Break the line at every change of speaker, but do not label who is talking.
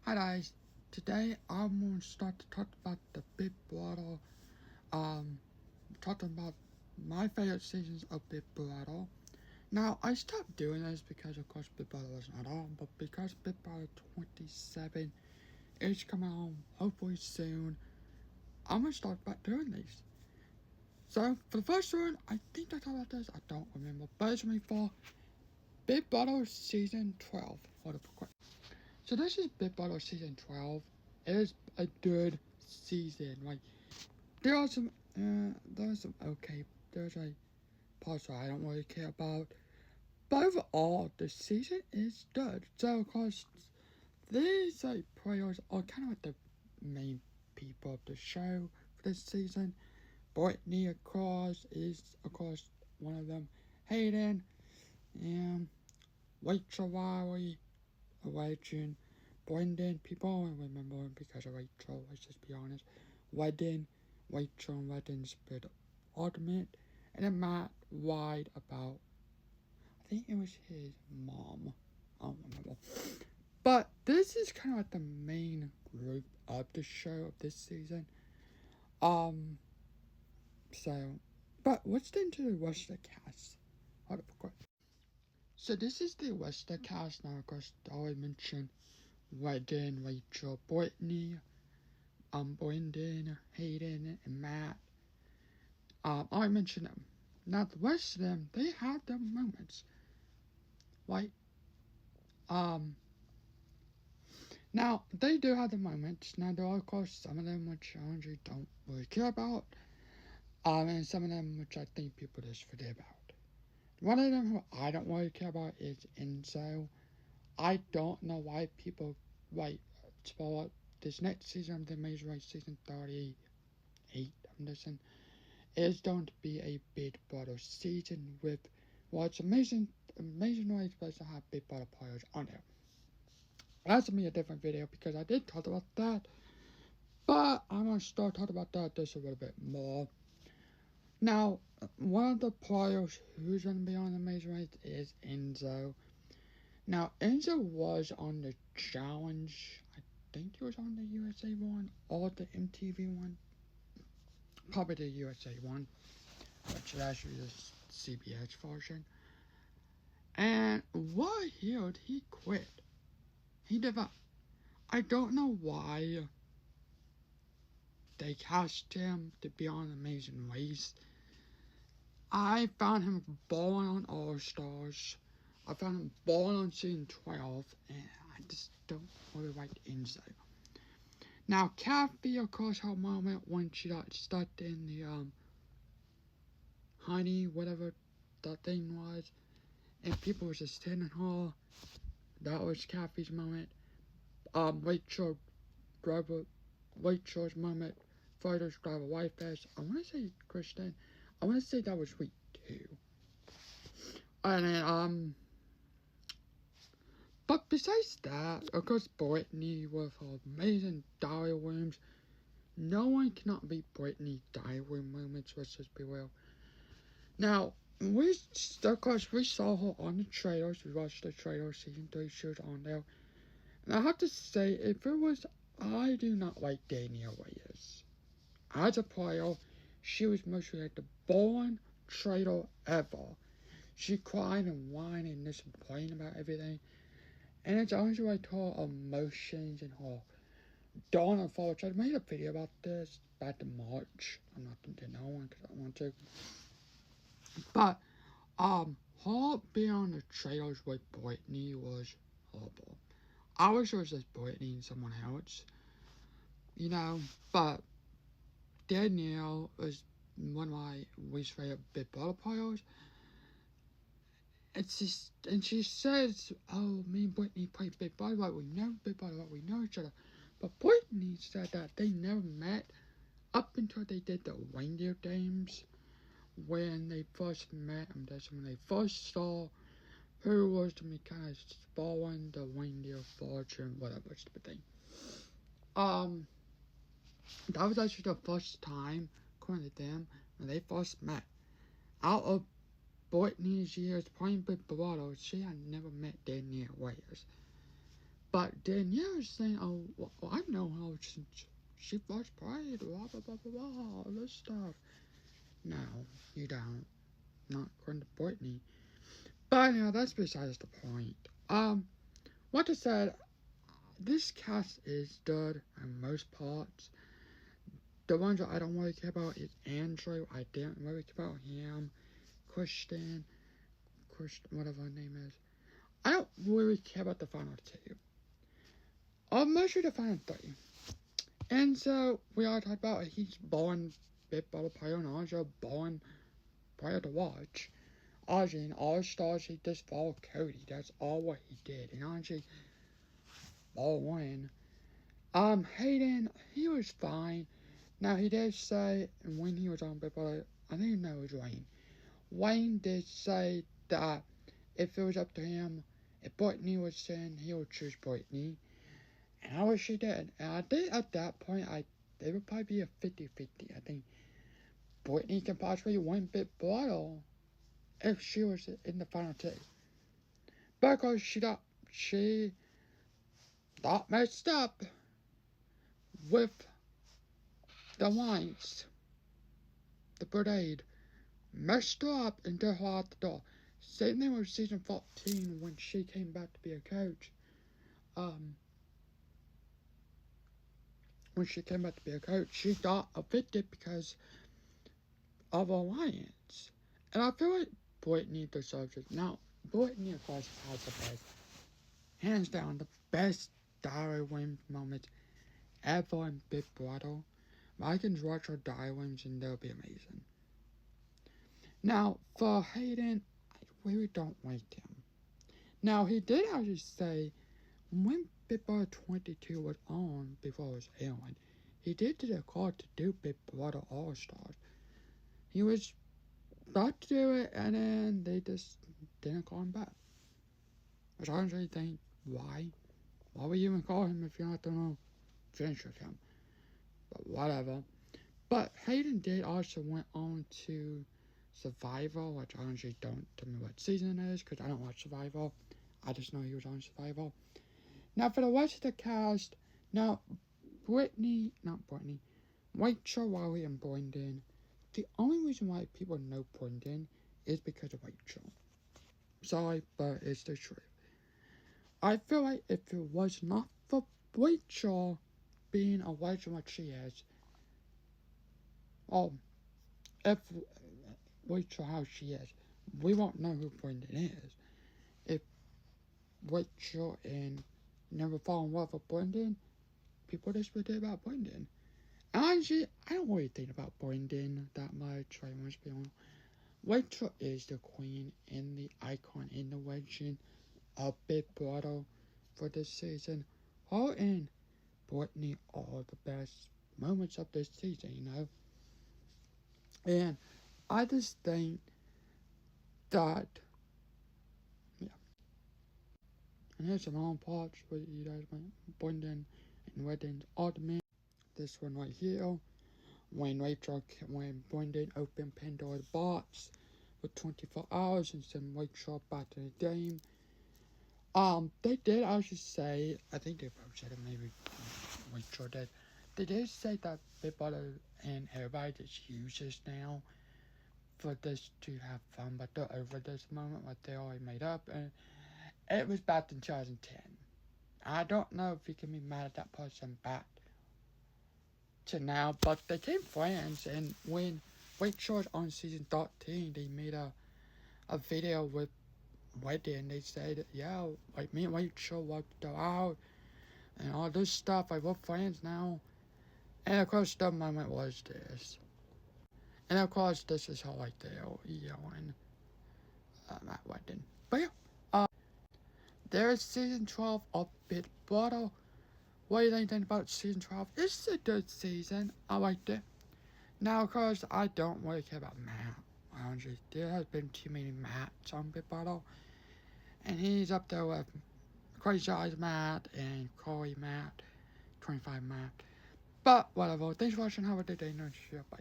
Hi guys, today I'm going to start to talk about the Big Brother, talking about my favorite seasons of Big Brother. Now, I stopped doing this because of course Big Brother was not on, but because Big Brother 27 is coming on hopefully soon, I'm going to start back doing these. So, for the first one, I think I talked about this, I don't remember, but it's me for Big Brother Season 12. Hold up quick. So this is Big Brother Season 12. It is a good season. Like, there's some okay, there's a parts that I don't really care about. But overall, the season is good. So, of course, these players are kind of like the main people of the show for this season. Brittany, of course, is, of course, one of them. Hayden, and Rachel Riley, a legend. Brendan, people only remember him because of Rachel, let's just be honest. Redden, Rachel and Redden's bit argument, and then Matt lied about, I think it was his mom. I don't remember. But this is kind of like the main group of the show of this season. So, but let's get into the rest of the cast. Hold up, quick. So this is the rest of the cast now. Of course, I already mentioned Redden, Rachel, Brittany, Brendan, Hayden, and Matt. I mentioned them. Now the rest of them, they have their moments. Like, now they do have the moments. Now there are of course some of them which I honestly don't really care about. And some of them which I think people just forget about. One of them who I don't really care about is Enzo. I don't know why people spoil this next season of The Amazing Race season 38. I'm listening. Is going to be a Big Brother season with, well, it's amazing way supposed to have Big Brother players on there. That's gonna be a different video because I did talk about that, but I'm gonna start talking about that just a little bit more. Now, one of the players who's gonna be on the Amazing Race is Enzo. Now, Enzo was on the challenge. I think he was on the USA one or the MTV one. Probably the USA one, which is actually the CBS version. And what he did, he quit. He gave up. I don't know why they cast him to be on Amazing Race. I found him balling on All Stars. I found him balling on season 12, and I just don't really like Enzo. Now, Kathy, of course, had a moment when she got stuck in the honey, whatever that thing was, and people were just hitting her. That was Kathy's moment. Rachel's moment. Fighters drive a white vest. I want to say Kristen. I want to say that was week 2. And then, but besides that, of course, Brittany with her amazing diary rooms. No one cannot beat Brittany's diary room moments, let's just be real. Now, of course, we saw her on the trailers. We watched the trailer, season 3, she was on there. And I have to say, if it was, I do not like Danielle Reyes. As a player, she was mostly like the boring traitor ever. She cried and whined and just complained about everything. And it's honestly like her emotions and her dawn and fall. I made a video about this back in March. I'm not going to no one because I don't want to. But, her being on the trailers with Brittany was horrible. I wish it was just Brittany and someone else, you know, but Danielle was one of my least favorite Big Brother players. It's just, and she says, oh, me and Brittany played Big Brother like we know Big Brother like we know each other. But Brittany said that they never met up until they did the reindeer games. When they first met, and that's when they first saw who was to be kind of spoiling the reindeer fortune, whatever stupid thing. That was actually the first time, according to them, when they first met. Out of Brittany's years playing Big Brother, she had never met Danielle Reyes. But Danielle was saying, oh, well, I know how she was prayed, blah, blah, blah, blah, blah, all this stuff. No, you don't. Not according to Brittany. But anyhow, that's besides the point. Like I said, this cast is good in most parts. The ones that I don't really care about is Andrew. I didn't really care about him. Christian, whatever her name is. I don't really care about the final two. Mostly the final three. And so, we all talked about he's born Big Brother player and also born player to watch. Ozzy in All Stars, he just followed Cody. That's all what he did. And honestly, all win. Hayden, he was fine. Now, he did say, and when he was on Big Brother, I didn't know it was Wayne. Wayne did say that if it was up to him, if Brittany was in, he would choose Brittany. And I wish he did. And I did at that point, they would probably be a 50-50. I think Brittany can possibly win Big Brother if she was in the final two. Because she got messed up with the lines. The parade messed her up and threw her out the door. Same thing with season 14 when she came back to be a coach. When she came back to be a coach, she got evicted because of alliance. And I feel like Brittany deserves it. Now, Brittany, of course, has the best, hands down, the best diary win moments ever in Big Brother. I can watch her diary wins and they'll be amazing. Now, for Hayden, I really don't like him. Now, he did actually say, when Big Brother 22 was on, before it was airing, he did a call to do Big Brother All-Stars. He was about to do it, and then they just didn't call him back. Which I honestly think, why? Why would you even call him if you're not going to finish with him? But whatever. But Hayden did also went on to Survivor, which I honestly don't tell me what season it is, because I don't watch Survivor. I just know he was on Survivor. Now, for the rest of the cast, now, Rachel, Wally, and Brendan. The only reason why people know Brendan is because of Rachel. Sorry, but it's the truth. I feel like if it was not for Rachel being a legend like she is, if Rachel how she is, we won't know who Brendan is. If Rachel and never fall in love with Brendan, people just forget about Brendan. Honestly, I don't really think about Brendan that much. I must be honest. Rachel is the queen and the icon and the legend of Big Brother for this season. Her and Brittany are the best moments of this season, you know. And I just think that, yeah. And here's some long parts where you guys went Brendan and Redden's ultimate. This one right here. When Brendan opened Pandora's box for 24 hours and sent Rachel back to the game. They did actually say, I think they probably said it, maybe Rachel did. They did say that Big Brother and everybody just uses now for this to have fun, but they're over this moment, what they already made up, and it was back in 2010. I don't know if you can be mad at that person back to now, but they became friends, and when Rachel was on season 13, they made a video with Wendy, and they said, yeah, like me and Rachel worked out, and all this stuff, like we're friends now. And of course the moment was this. And of course this is how like they're yelling at Wendy. But yeah, there's season 12 of Big Brother. What do you think about season 12? It's a good season. I liked it. Now, of course, I don't really care about Matt. Honestly, there has been too many Matts on Big Brother. And he's up there with Crazy Eyes Matt and Corey Matt, 25 Matt. But whatever. Thanks for watching. Have a good day. No shit. Bye.